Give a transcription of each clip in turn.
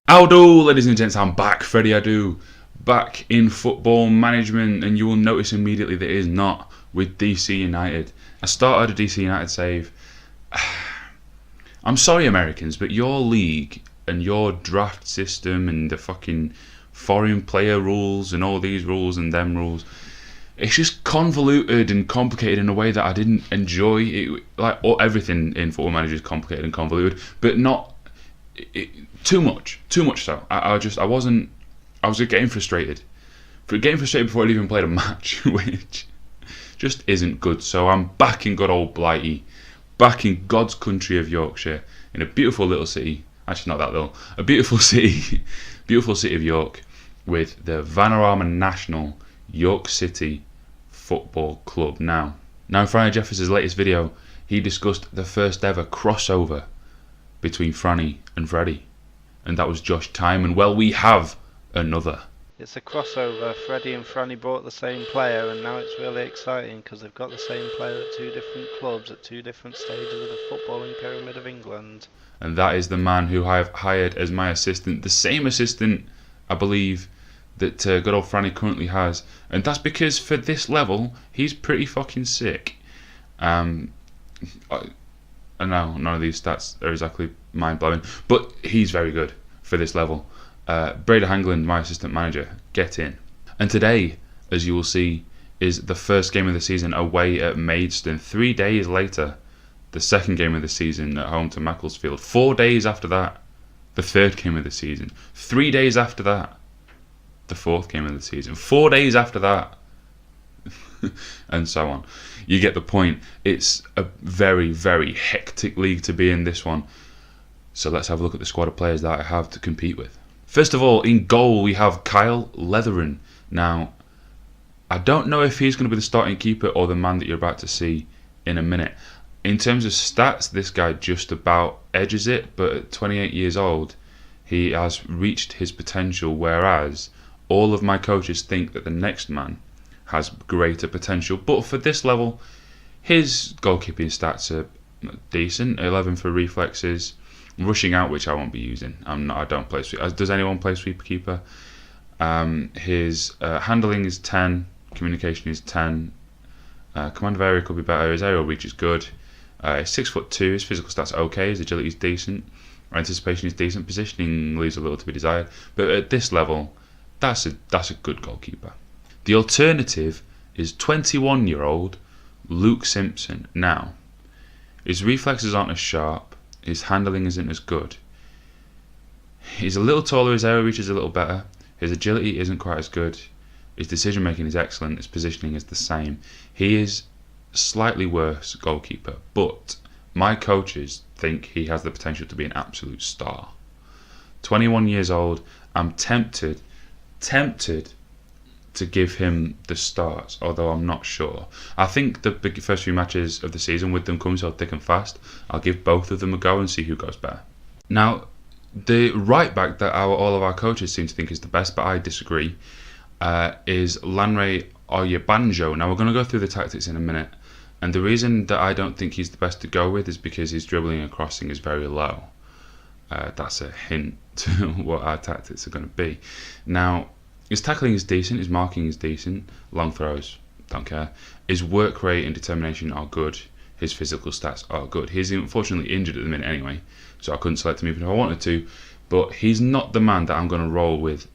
Howdo, ladies and gents, I'm back, Freddie Adu, back in football management, and you will notice immediately that it is not with DC United. I started a DC United save. I'm sorry, Americans, but your league and your draft system and the fucking foreign player rules and all these rules and them rules, it's just convoluted and complicated in a way that I didn't enjoy. Everything in Football Manager is complicated and convoluted, but not too much so. I was getting frustrated before I'd even played a match, which just isn't good. So I'm back in good old Blighty, back in God's country of Yorkshire, in a beautiful little city, actually not that little, a beautiful city of York, with the Vanarama National York City Football Club. Now in Franny Jeffers' latest video, he discussed the first ever crossover between Franny and Freddie, and that was Josh Timon. Well, we have another. It's a crossover. Freddie and Franny bought the same player, and now it's really exciting because they've got the same player at two different clubs at two different stages of the footballing pyramid of England. And that is the man who I have hired as my assistant, the same assistant, I believe, that good old Franny currently has, and that's because for this level, he's pretty fucking sick. I know none of these stats are exactly mind-blowing, but he's very good for this level. Breda Hangland, my assistant manager, get in. And today, as you will see, is the first game of the season away at Maidstone. 3 days later, the second game of the season at home to Macclesfield. 4 days after that, the third game of the season. 3 days after that, the fourth game of the season. 4 days after that, and so on. You get the point. It's a very, very hectic league to be in, this one. So let's have a look at the squad of players that I have to compete with. First of all, in goal we have Kyle Leatherin. Now, I don't know if he's going to be the starting keeper or the man that you're about to see in a minute. In terms of stats, this guy just about edges it, but at 28 years old, he has reached his potential, whereas all of my coaches think that the next man has greater potential. But for this level, his goalkeeping stats are decent. 11 for reflexes, rushing out, which I won't be using. I don't play sweep. Does anyone play sweeper keeper? His handling is 10, communication is 10, command of area could be better. His aerial reach is good. He's 6'2". His physical stats are okay. His agility is decent. Anticipation is decent. Positioning leaves a little to be desired. But at this level, that's a good goalkeeper. The alternative is 21-year-old Luke Simpson. Now, his reflexes aren't as sharp, his handling isn't as good. He's a little taller, his aerial reach is a little better, his agility isn't quite as good, his decision making is excellent, his positioning is the same. He is slightly worse goalkeeper, but my coaches think he has the potential to be an absolute star. 21 years old, I'm tempted to give him the start, although I'm not sure. I think the first few matches of the season, with them coming so thick and fast, I'll give both of them a go and see who goes better. Now, the right back that all of our coaches seem to think is the best, but I disagree, is Lanre Oyebanjo. Now, we're going to go through the tactics in a minute, and the reason that I don't think he's the best to go with is because his dribbling and crossing is very low. That's a hint to what our tactics are going to be. Now, his tackling is decent, his marking is decent, long throws, don't care. His work rate and determination are good, his physical stats are good. He's unfortunately injured at the minute anyway, so I couldn't select him even if I wanted to, but he's not the man that I'm going to roll with,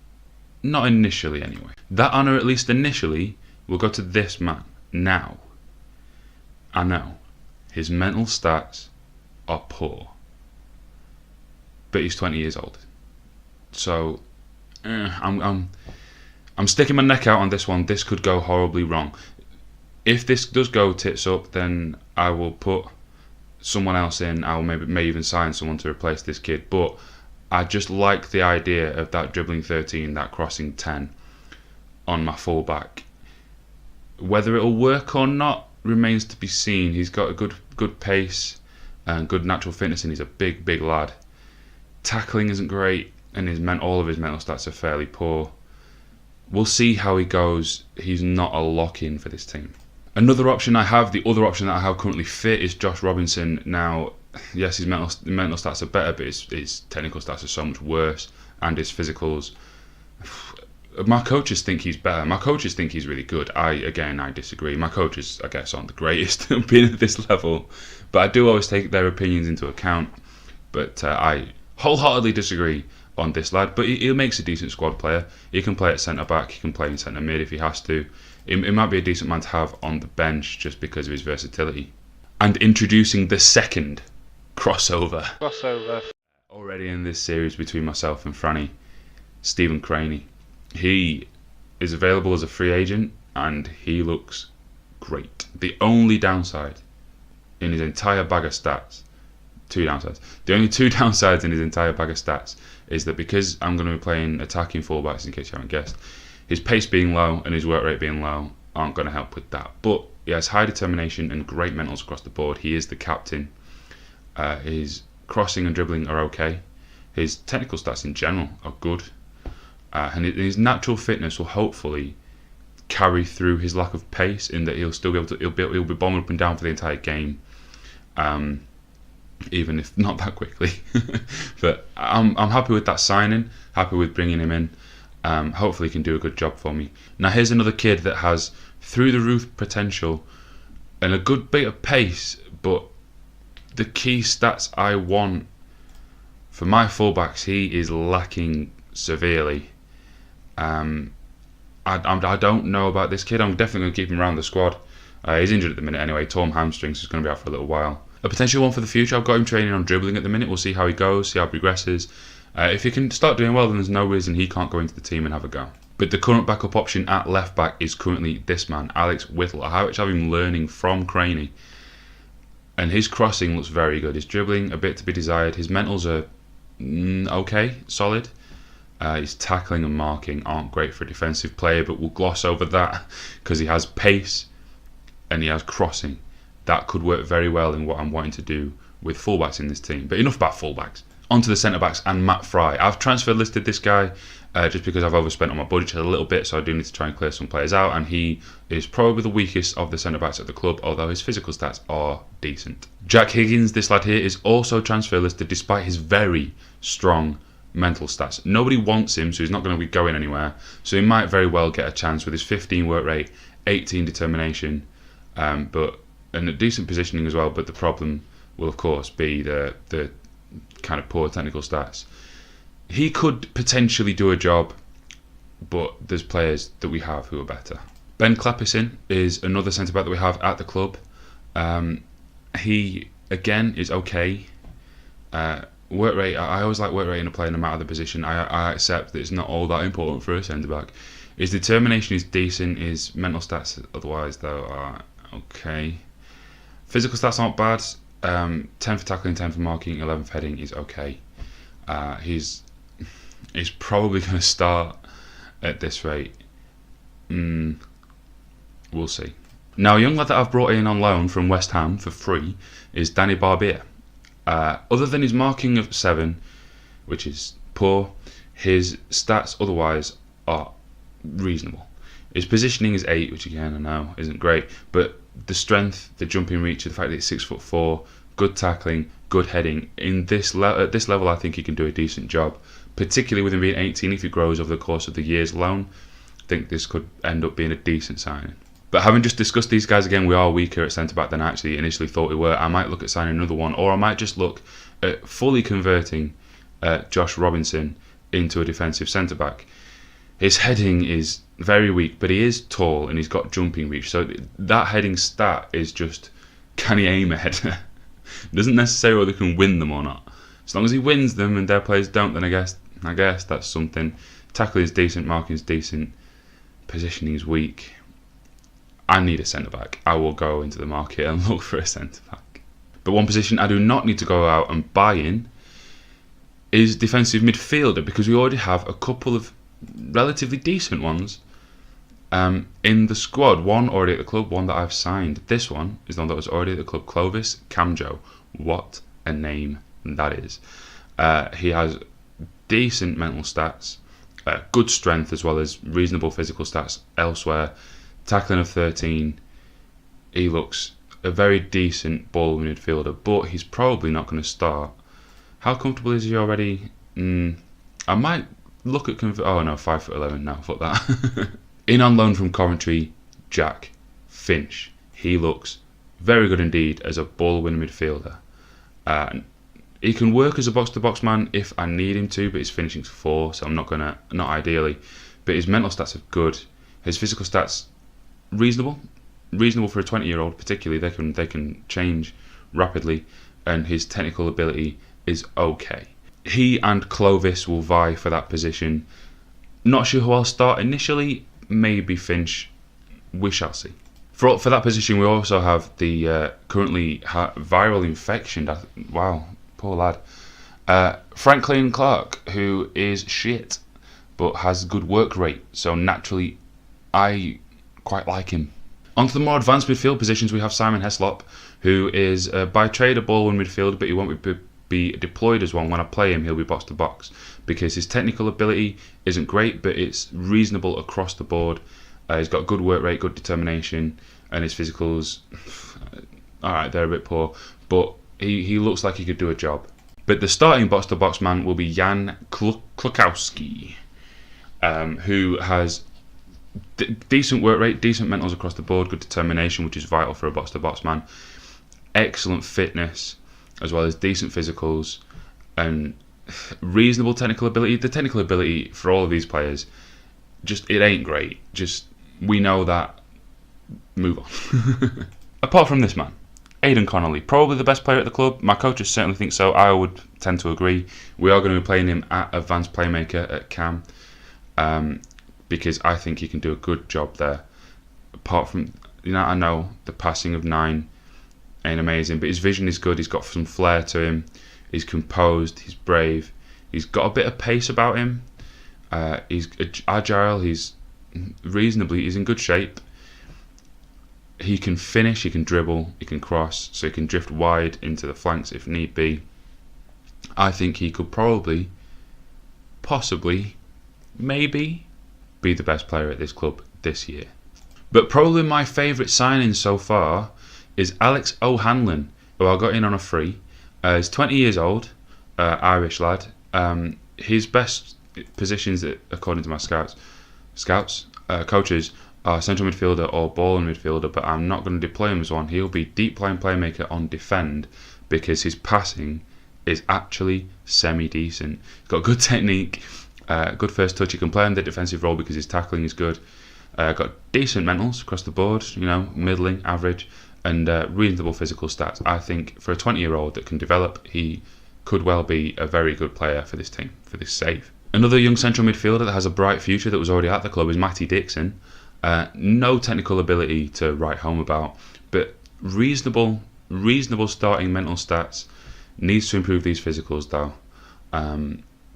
not initially anyway. That honour, at least initially, will go to this man. Now, I know, his mental stats are poor, but he's 20 years old. So, I'm sticking my neck out on this one. This could go horribly wrong. If this does go tits up, then I will put someone else in. I will may even sign someone to replace this kid. But I just like the idea of that dribbling 13, that crossing 10 on my fullback. Whether it'll work or not remains to be seen. He's got a good pace and good natural fitness, and he's a big lad. Tackling isn't great, and all of his mental stats are fairly poor. we'll see how he goes. He's not a lock-in for this team. Another option I have, the other option that I have currently fit, is Josh Robinson. Now, yes, his mental stats are better, but his technical stats are so much worse, and his physicals. My coaches think he's better. My coaches think he's really good. I disagree. My coaches, I guess, aren't the greatest at being at this level, but I do always take their opinions into account. But I wholeheartedly disagree on this lad. But he makes a decent squad player. He can play at centre back. He can play in centre mid if he has to. It might be a decent man to have on the bench just because of his versatility. And introducing the second crossover already in this series between myself and Franny, Stephen Craney. He is available as a free agent and he looks great. The only downside in his entire bag of stats, the only two downsides in his entire bag of stats is that because I'm going to be playing attacking fullbacks, in case you haven't guessed, his pace being low and his work rate being low aren't going to help with that. But he has high determination and great mentals across the board. He is the captain. His crossing and dribbling are okay. His technical stats in general are good. And his natural fitness will hopefully carry through his lack of pace, in that he'll still be able to he'll be bombing up and down for the entire game, even if not that quickly. But I'm happy with that signing. Happy with bringing him in. Hopefully he can do a good job for me. Now here's another kid that has through the roof potential and a good bit of pace, but the key stats I want for my fullbacks, he is lacking severely. I don't know about this kid. I'm definitely going to keep him around the squad. He's injured at the minute anyway. Torn hamstrings, he's going to be out for a little while. A potential one for the future. I've got him training on dribbling at the minute. We'll see how he goes, see how he progresses. If he can start doing well, then there's no reason he can't go into the team and have a go. But the current backup option at left back is currently this man, Alex Whittle. I have him learning from Craney, and his crossing looks very good. His dribbling a bit to be desired. His mentals are okay, solid. His tackling and marking aren't great for a defensive player, but we'll gloss over that because he has pace and he has crossing. That could work very well in what I'm wanting to do with fullbacks in this team. But enough about fullbacks. On to the centre-backs and Matt Fry. I've transfer listed this guy just because I've overspent on my budget a little bit, so I do need to try and clear some players out, and he is probably the weakest of the centre-backs at the club, although his physical stats are decent. Jack Higgins, this lad here, is also transfer listed despite his very strong mental stats. Nobody wants him, so he's not going to be going anywhere, so he might very well get a chance with his 15 work rate, 18 determination, and a decent positioning as well. But the problem will of course be the kind of poor technical stats. He could potentially do a job, but there's players that we have who are better. Ben Clappison is another centre back that we have at the club. He again is okay. Work rate, I always like work rate in a player no matter the position. I accept that it's not all that important for a centre back. His determination is decent. His mental stats otherwise though are okay. Physical stats aren't bad. 10 for tackling, 10 for marking, 11 for heading is okay. He's probably going to start at this rate. We'll see. Now, a young lad that I've brought in on loan from West Ham for free is Danny Barbier. Other than his marking of 7, which is poor, his stats otherwise are reasonable. His positioning is 8, which again I know isn't great, but the strength, the jumping reach, the fact that he's 6'4", good tackling, good heading, at this level I think he can do a decent job, particularly with him being 18. If he grows over the course of the year's loan, I think this could end up being a decent signing. But having just discussed these guys again, we are weaker at centre-back than I actually initially thought we were. I might look at signing another one, or I might just look at fully converting Josh Robinson into a defensive centre-back. His heading is very weak, but he is tall and he's got jumping reach. So that heading stat is just, can he aim a header? Doesn't necessarily whether he can win them or not. As long as he wins them and their players don't, then I guess that's something. Tackling is decent, marking is decent, positioning is weak. I need a centre-back. I will go into the market and look for a centre-back. But one position I do not need to go out and buy in is defensive midfielder, because we already have a couple of relatively decent ones in the squad. One already at the club, one that I've signed. This one is the one that was already at the club, Clovis Camjo. What a name that is. He has decent mental stats. Good strength as well as reasonable physical stats elsewhere. Tackling of 13. He looks a very decent ball midfielder, but he's probably not going to start. How comfortable is he already? I might look at... oh no, 5'11". No, fuck that. In on loan from Coventry, Jack Finch. He looks very good indeed as a ball-winning midfielder. He can work as a box-to-box man if I need him to, but his finishing's 4, so I'm not ideally. But his mental stats are good. His physical stats, reasonable for a 20-year-old particularly. They can change rapidly, and his technical ability is okay. He and Clovis will vie for that position. Not sure who I'll start initially. Maybe Finch. We shall see. For that position, we also have the currently viral infection. Wow, poor lad. Franklin Clark, who is shit, but has good work rate. So naturally, I quite like him. On to the more advanced midfield positions, we have Simon Heslop, who is by trade a ball-winning midfielder, but he won't be deployed as one. When I play him, he'll be box-to-box, because his technical ability isn't great, but it's reasonable across the board. He's got good work rate, good determination, and his physicals, alright, they're a bit poor, but he looks like he could do a job. But the starting box-to-box man will be Jan Klukowski, who has decent work rate, decent mentals across the board, good determination, which is vital for a box-to-box man, excellent fitness, as well as decent physicals, and reasonable technical ability. The technical ability for all of these players, it ain't great. We know that. Move on. Apart from this man, Aidan Connolly, probably the best player at the club. My coaches certainly think so. I would tend to agree. We are going to be playing him at advanced playmaker at Cam, because I think he can do a good job there. Apart from, I know the passing of 9 ain't amazing, but his vision is good. He's got some flair to him. He's composed. He's brave. He's got a bit of pace about him. He's agile. He's in good shape. He can finish, he can dribble, he can cross, so he can drift wide into the flanks if need be. I think he could probably, possibly, maybe be the best player at this club this year. But probably my favourite signing so far is Alex O'Hanlon, who I got in on a free. He's 20 years old, Irish lad. His best positions, according to my coaches, are central midfielder or ball midfielder, but I'm not going to deploy him as one. He'll be deep line playmaker on defend, because his passing is actually semi-decent. He's got good technique, good first touch. He can play in the defensive role because his tackling is good. Got decent mentals across the board, middling, average, and reasonable physical stats. I think for a 20-year-old that can develop, he could well be a very good player for this team, for this save. Another young central midfielder that has a bright future that was already at the club is Matty Dixon. No technical ability to write home about, but reasonable starting mental stats. Needs to improve these physicals though.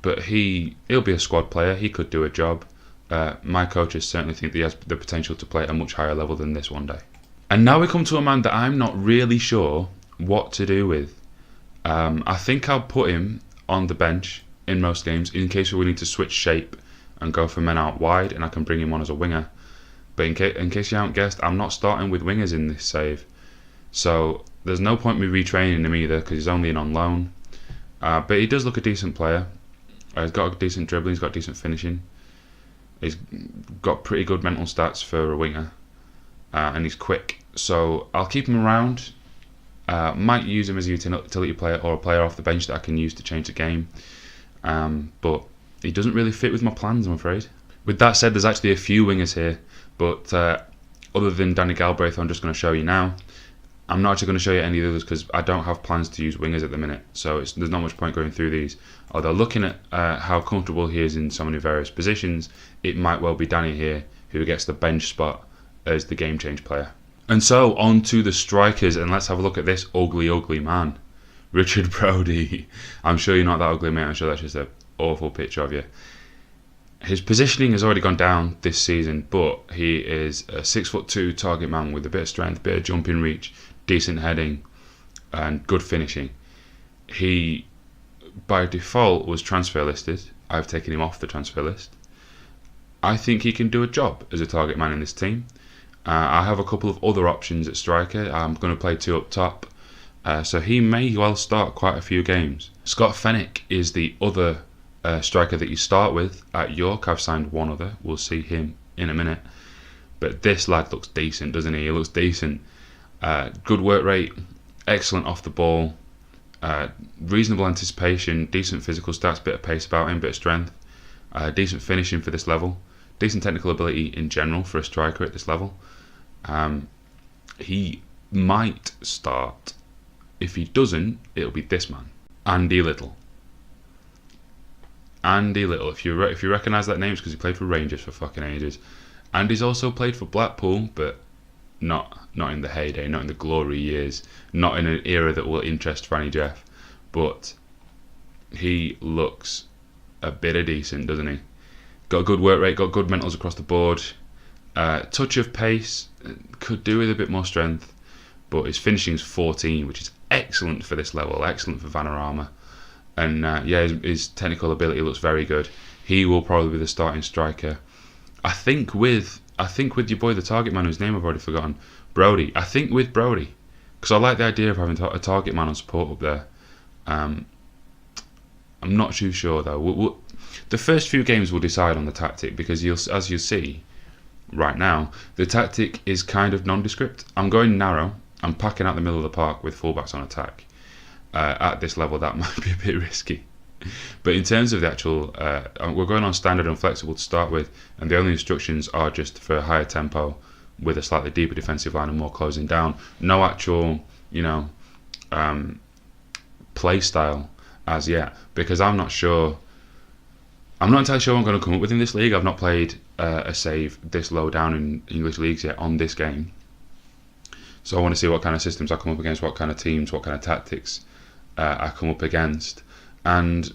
But he'll be a squad player. He could do a job. My coaches certainly think that he has the potential to play at a much higher level than this one day. And now we come to a man that I'm not really sure what to do with. I think I'll put him on the bench in most games in case we need to switch shape and go for men out wide, and I can bring him on as a winger. But in case you haven't guessed, I'm not starting with wingers in this save. So there's no point me retraining him either, because he's only in on loan. But he does look a decent player. He's got a decent dribbling, he's got decent finishing. He's got pretty good mental stats for a winger. And he's quick. So I'll keep him around. Might use him as a utility player or a player off the bench that I can use to change the game. But he doesn't really fit with my plans, I'm afraid. With that said, there's actually a few wingers here. But other than Danny Galbraith, I'm just going to show you now. I'm not actually going to show you any of the others because I don't have plans to use wingers at the minute. So there's not much point going through these. Although looking at how comfortable he is in so many various positions, it might well be Danny here who gets the bench spot as the game change player. And so on to the strikers, and let's have a look at this ugly man. Richard Brodie. I'm sure you're not that ugly, mate. I'm sure that's just an awful picture of you. His positioning has already gone down this season, but he is a 6'2" target man with a bit of strength, bit of jumping reach, decent heading, and good finishing. He, by default, was transfer listed. I've taken him off the transfer list. I think he can do a job as a target man in this team. I have a couple of other options at striker. I'm going to play 2 up top. So he may well start quite a few games. Scott Fennick is the other striker that you start with at York. I've signed one other. We'll see him in a minute. But this lad looks decent, doesn't he? He looks decent. Good work rate, excellent off the ball, reasonable anticipation, decent physical stats, bit of pace about him, bit of strength, decent finishing for this level, decent technical ability in general for a striker at this level. He might start. If he doesn't, it'll be this man, Andy Little. Andy Little. If you recognise that name, it's because he played for Rangers for fucking ages. Andy's also played for Blackpool, but not in the heyday, not in the glory years, not in an era that will interest Franny Jeff. But he looks a bit of decent, doesn't he? Got a good work rate, got good mentals across the board. Touch of pace, could do with a bit more strength, but his finishing's 14, which is excellent for this level, excellent for Vanarama. And his technical ability looks very good. He will probably be the starting striker. I think with your boy, the target man, whose name I've already forgotten, Brody. I think with Brody, because I like the idea of having a target man on support up there. I'm not too sure though. The first few games will decide on the tactic, because as you'll see right now, the tactic is kind of nondescript. I'm going narrow. I'm packing out the middle of the park with fullbacks on attack. At this level, that might be a bit risky. But in terms of the actual, we're going on standard and flexible to start with, and the only instructions are just for a higher tempo with a slightly deeper defensive line and more closing down. No actual, play style as yet, because I'm not entirely sure what I'm going to come up with in this league. I've not played a save this low down in English leagues yet on this game. So I want to see what kind of systems I come up against, what kind of teams, what kind of tactics I come up against. And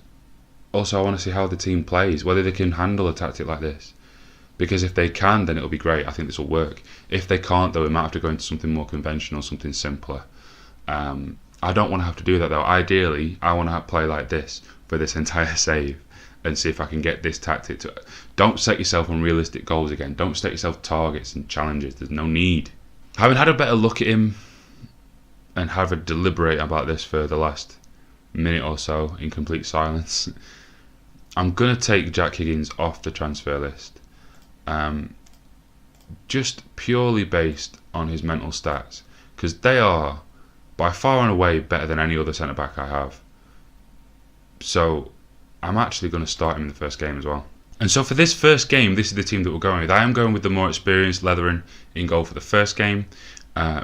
also I want to see how the team plays, whether they can handle a tactic like this. Because if they can, then it'll be great. I think this will work. If they can't, though, we might have to go into something more conventional, something simpler. I don't want to have to do that, though. Ideally, I want to play like this for this entire save and see if I can get this tactic to... Don't set yourself unrealistic goals again. Don't set yourself targets and challenges. There's no need. Having had a better look at him and have a deliberate about this for the last minute or so in complete silence, I'm going to take Jack Higgins off the transfer list. Just purely based on his mental stats, because they are by far and away better than any other centre-back I have. So I'm actually going to start him in the first game as well. And so for this first game, this is the team that we're going with. I am going with the more experienced Leathering in goal for the first game.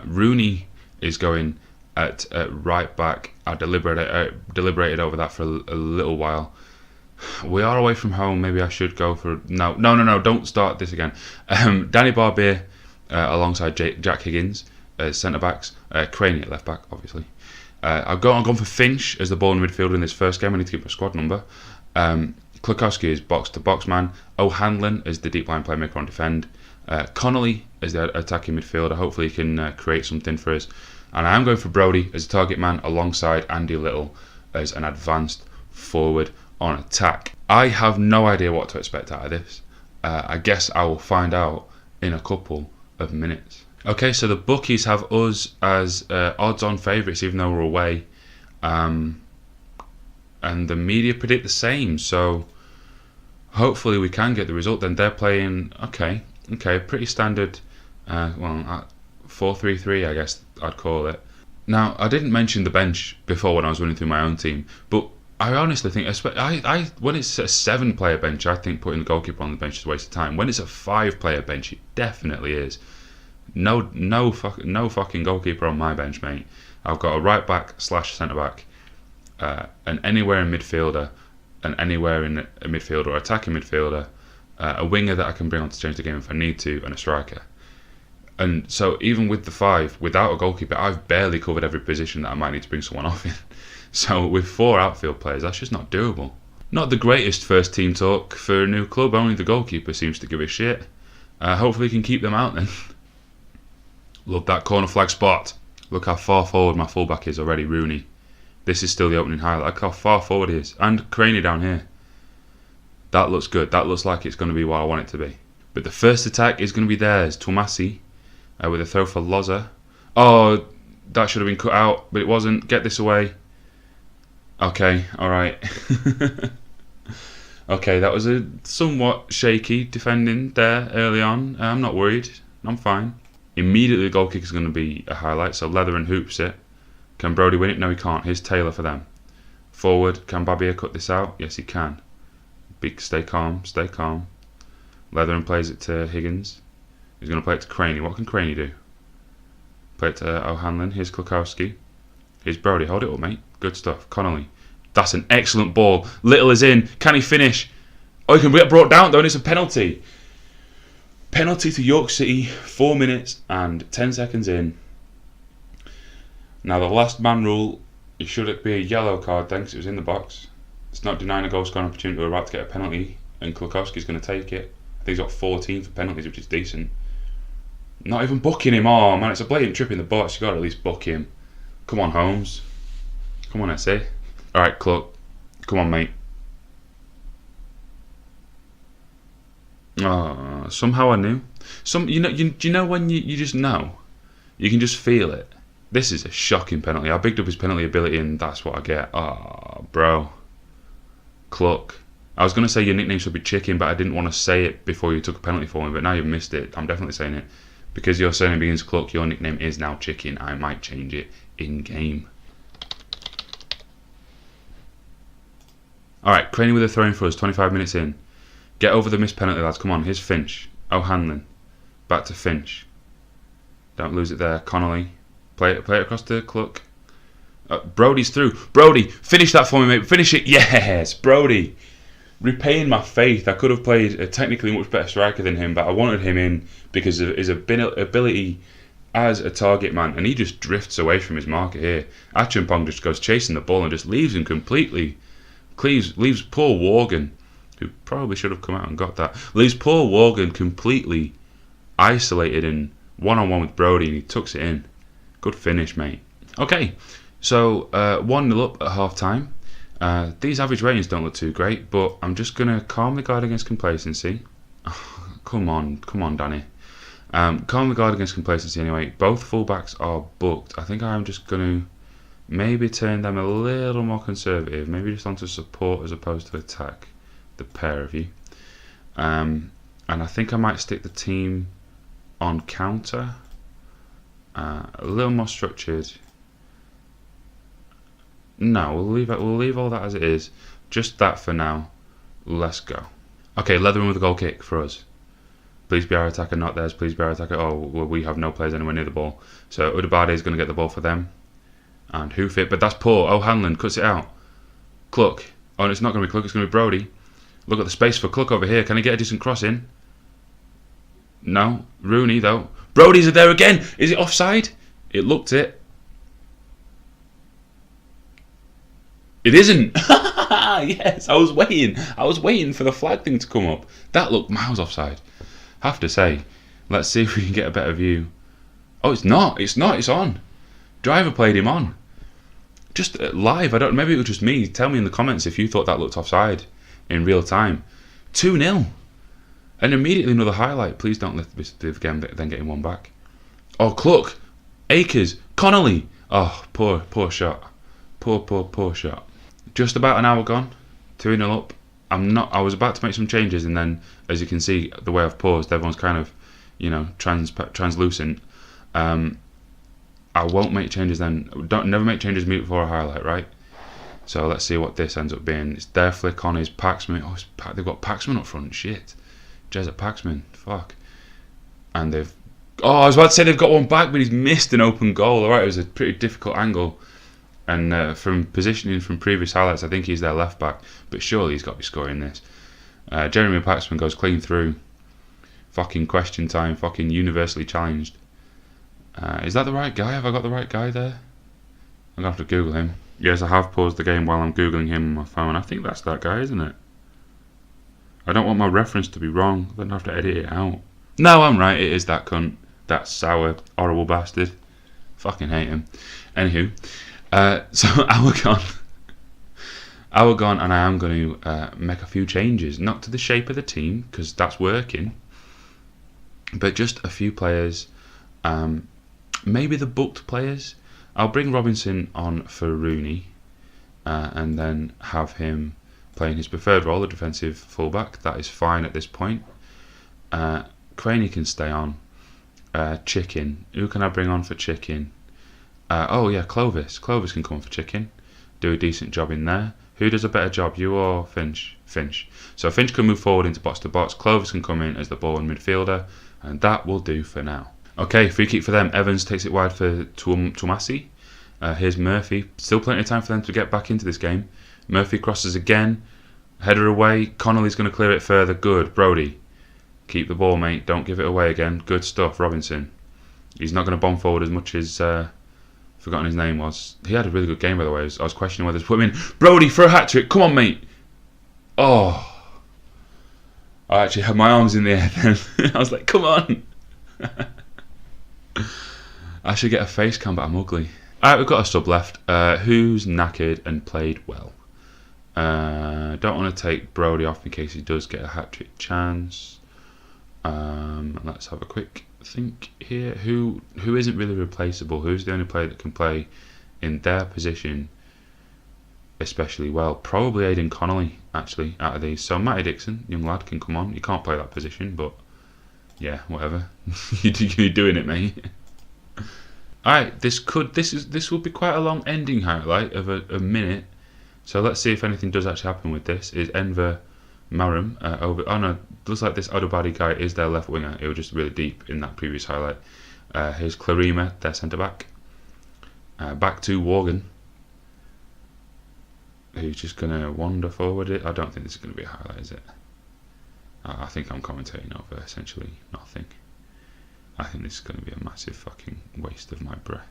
Rooney is going at right back. I deliberated over that for a little while. We are away from home. Maybe I should go for... No, don't start this again. Danny Barbier alongside Jack Higgins as centre-backs. Craney at left-back, obviously. I've gone for Finch as the ball midfielder in this first game. I need to give a squad number. Klukowski is box-to-box man. O'Hanlon is the deep line playmaker on defend. Connolly is the attacking midfielder. Hopefully he can create something for us. And I am going for Brody as a target man alongside Andy Little as an advanced forward on attack. I have no idea what to expect out of this. I guess I will find out in a couple of minutes. Okay, so the bookies have us as odds-on favourites, even though we're away. And the media predict the same, so hopefully we can get the result. Then they're playing, okay, pretty standard, 4-3-3, I guess I'd call it. Now, I didn't mention the bench before when I was running through my own team, but I honestly think, when it's a 7-player bench, I think putting the goalkeeper on the bench is a waste of time. When it's a 5-player bench, it definitely is. No fucking goalkeeper on my bench, mate. I've got a right back / centre back, and anywhere in midfielder, and anywhere in a midfielder or attacking midfielder, a winger that I can bring on to change the game if I need to, and a striker. And so even with the 5, without a goalkeeper, I've barely covered every position that I might need to bring someone off in. So with 4 outfield players, that's just not doable. Not the greatest first team talk for a new club. Only the goalkeeper seems to give a shit. Hopefully we can keep them out then. Love that corner flag spot. Look how far forward my fullback is already, Rooney. This is still the opening highlight. Look how far forward he is. And Craney down here. That looks good. That looks like it's going to be what I want it to be. But the first attack is going to be theirs. Tomasi with a throw for Loza. Oh, that should have been cut out, but it wasn't. Get this away. Okay, alright. Okay, that was a somewhat shaky defending there early on. I'm not worried. I'm fine. Immediately the goal kick is going to be a highlight, so Leather and hoops it. Can Brody win it? No, he can't. Here's Taylor for them. Forward, can Babia cut this out? Yes, he can. Big, stay calm, stay calm. Leather and plays it to Higgins. He's going to play it to Craney. What can Craney do? Play it to O'Hanlon. Here's Klukowski. Here's Brody. Hold it up, mate. Good stuff. Connolly. That's an excellent ball. Little is in. Can he finish? Oh, he can get brought down, though, and it's a penalty. Penalty to York City. 4 minutes and 10 seconds in. Now, the last man rule, it should be a yellow card then, because it was in the box. It's not denying a goal scoring opportunity. We're about to get a penalty, and Klukowski's going to take it. I think he's got 14 for penalties, which is decent. Not even booking him. Oh, man, it's a blatant trip in the box. You've got to at least book him. Come on, Holmes. Come on, SA. Alright, Cluck. Come on, mate. Oh, somehow I knew. You know when you just know? You can just feel it. This is a shocking penalty. I bigged up his penalty ability and that's what I get. Oh, bro. Cluck. I was going to say your nickname should be Chicken, but I didn't want to say it before you took a penalty for me, but now you've missed it. I'm definitely saying it. Because your surname begins Cluck, your nickname is now Chicken. I might change it in-game. Alright, Craney with a throw in for us, 25 minutes in. Get over the missed penalty, lads. Come on, here's Finch. O'Hanlon. Back to Finch. Don't lose it there. Connolly. Play it across to Cluck. Brody's through. Brody, finish that for me, mate. Finish it. Yes, Brody. Repaying my faith. I could have played a technically much better striker than him, but I wanted him in because of his ability as a target man, and he just drifts away from his marker here. Acheampong just goes chasing the ball and just leaves him completely. Leaves poor Worgan, who probably should have come out and got that, leaves poor Worgan completely isolated in one-on-one with Brody, and he tucks it in. Good finish, mate. Okay, so 1-0 up at half-time. These average ratings don't look too great, but I'm just going to calmly guard against complacency. Oh, come on, Danny. Calmly guard against complacency anyway. Both fullbacks are booked. I think I'm just going to maybe turn them a little more conservative. Maybe just onto support as opposed to attack, the pair of you. And I think I might stick the team on counter. A little more structured. No, we'll leave all that as it is. Just that for now. Let's go. Okay, Leatherman with a goal kick for us. Please be our attacker, not theirs. Please be our attacker. Oh, well, we have no players anywhere near the ball. So Udabade is going to get the ball for them. And hoof it, but that's poor. O'Hanlon cuts it out. Cluck. Oh, and it's not going to be Cluck, it's going to be Brody. Look at the space for Cluck over here. Can he get a decent cross in? No. Rooney, though. Brody's there again. Is it offside? It looked it. It isn't. Yes, I was waiting for the flag thing to come up. That looked miles offside. Have to say. Let's see if we can get a better view. Oh, it's not. It's on. Driver played him on. Just live. I don't. Maybe it was just me. Tell me in the comments if you thought that looked offside in real time. 2-0. And immediately another highlight. Please don't let this again, then getting one back. Oh, Cluck. Akers. Connolly. Oh, poor shot. Poor shot. Just about an hour gone. 2-0 up. I was about to make some changes, and then, as you can see, the way I've paused, everyone's kind of, translucent. I won't make changes then. Never make changes before a highlight, right? So let's see what this ends up being. It's their flick on his Paxman. Oh, they've got Paxman up front. Shit. Jezza Paxman. Fuck. And they've... Oh, I was about to say they've got one back, but he's missed an open goal. Alright, it was a pretty difficult angle. And from positioning from previous highlights, I think he's their left back. But surely he's got to be scoring this. Jeremy Paxman goes clean through. Fucking question time. Fucking universally challenged. Is that the right guy? Have I got the right guy there? I'm going to have to Google him. Yes, I have paused the game while I'm Googling him on my phone. I think that's that guy, isn't it? I don't want my reference to be wrong. Then I have to edit it out. No, I'm right. It is that cunt. That sour, horrible bastard. Fucking hate him. Anywho. So, hour gone. I will go on and I am going to make a few changes. Not to the shape of the team, because that's working. But just a few players. Maybe the booked players. I'll bring Robinson on for Rooney. And then have him playing his preferred role, the defensive fullback. That is fine at this point. Craney can stay on. Chicken. Who can I bring on for Chicken? Clovis. Clovis can come on for Chicken. Do a decent job in there. Who does a better job, you or Finch? Finch. So Finch can move forward into box to box. Clovis can come in as the ball and midfielder. And that will do for now. Okay, free kick for them. Evans takes it wide for Twumasi. Here's Murphy. Still plenty of time for them to get back into this game. Murphy crosses again. Header away. Connolly's going to clear it further. Good. Brody. Keep the ball, mate. Don't give it away again. Good stuff. Robinson. He's not going to bomb forward as much as... forgotten his name was. He had a really good game, by the way. I was questioning whether to put him in. Brody for a hat-trick. Come on, mate. Oh. I actually had my arms in the air then. I was like, come on. I should get a face cam, but I'm ugly. Alright, we've got a sub left. Who's knackered and played well? Don't want to take Brody off in case he does get a hat-trick chance. Let's have a quick think here. Who isn't really replaceable? Who's the only player that can play in their position especially well? Probably Aidan Connolly, actually, out of these. So Matty Dixon, young lad, can come on. You can't play that position, but yeah, whatever. You're doing it, mate. Alright, this will be quite a long ending highlight of a minute. So let's see if anything does actually happen with this. Is Enver Marum over? Oh no, looks like this Odobadi guy is their left winger. It was just really deep in that previous highlight. Here's Clarima, their centre back. Back to Worgan, who's just gonna wander forward. I don't think this is gonna be a highlight, is it? I think I'm commentating over essentially nothing. I think this is going to be a massive fucking waste of my breath.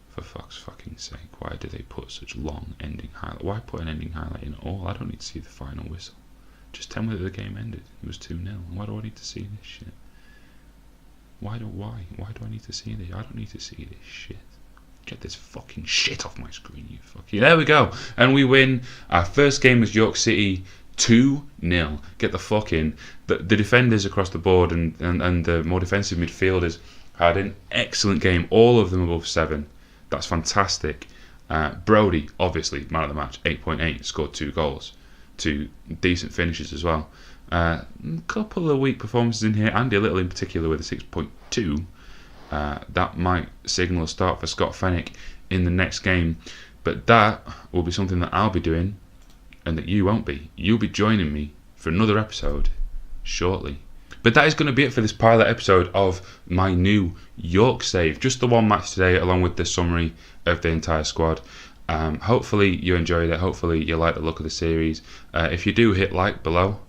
For fuck's fucking sake, why do they put such long ending highlight? Why put an ending highlight in at all? I don't need to see the final whistle. Just tell me that the game ended. It was 2-0. Why do I need to see this shit? Why do I need to see this? I don't need to see this shit. Get this fucking shit off my screen, you fucking... There we go. And we win. Our first game was York City 2-0. Get the fuck in. The defenders across the board and the more defensive midfielders had an excellent game. All of them above 7. That's fantastic. Brody, obviously, man of the match, 8.8, scored 2 goals. 2 decent finishes as well. A couple of weak performances in here. Andy Little in particular with a 6.2. That might signal a start for Scott Fennick in the next game. But that will be something that I'll be doing and that you won't be. You'll be joining me for another episode shortly. But that is going to be it for this pilot episode of my new York save. Just the one match today, along with the summary of the entire squad. Hopefully you enjoyed it. Hopefully you like the look of the series. If you do, hit like below.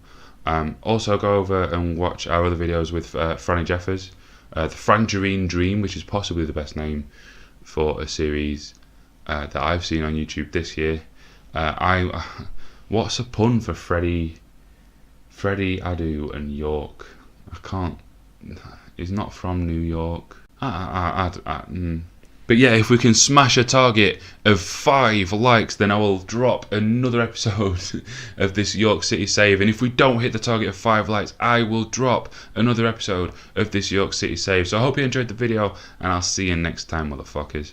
Also go over and watch our other videos with Franny Jeffers. The Frangerine Dream, which is possibly the best name for a series that I've seen on YouTube this year. What's a pun for Freddie Adu and York? I can't. He's not from New York. But yeah, if we can smash a target of 5 likes, then I will drop another episode of this York City save. And if we don't hit the target of 5 likes, I will drop another episode of this York City save. So I hope you enjoyed the video, and I'll see you next time, motherfuckers.